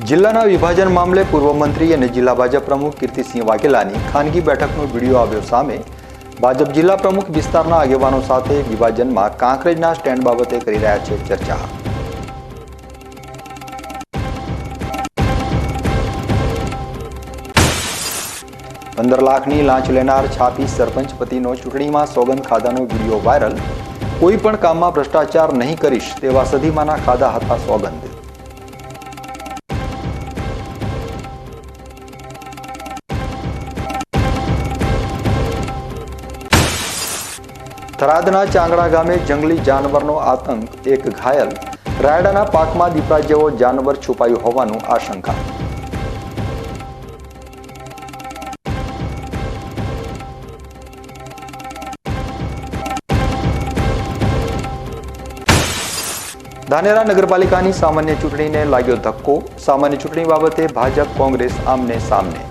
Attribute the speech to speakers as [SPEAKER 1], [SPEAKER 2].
[SPEAKER 1] જિલ્લાના વિભાજન મામલે પૂર્વ મંત્રી અને જિલ્લા ભાજપ પ્રમુખ કીર્તિસિંહ વાઘેલાની ખાનગી બેઠકનો વિડીયો આવ્યો સામે ભાજપ જિલ્લા પ્રમુખ વિસ્તારના આગેવાનો સાથે વિભાજનમાં કાંકરેજના સ્ટેન્ડ બાબતે કરી રહ્યા છે ચર્ચા। ₹15 લાખની લાંચ લેનાર છાપી સરપંચ પતિનો ચૂંટણીમાં સોગંદ ખાધાનો વિડીયો વાયરલ। કોઈ પણ કામમાં ભ્રષ્ટાચાર નહીં કરીશ તેવા સધીમાના ખાધા હતા સોગંદ। થરાદના ચાંગડા ગામે જંગલી જાનવરનો આતંક, એક ઘાયલ। રાયડાના પાકમાં દીપડા જેવો જાનવર છુપાયું હોવાનું આશંકા। ધાનેરા નગરપાલિકાની સામાન્ય ચૂંટણીને લાગ્યો ધક્કો। સામાન્ય ચૂંટણી બાબતે ભાજપ કોંગ્રેસ આમને સામને।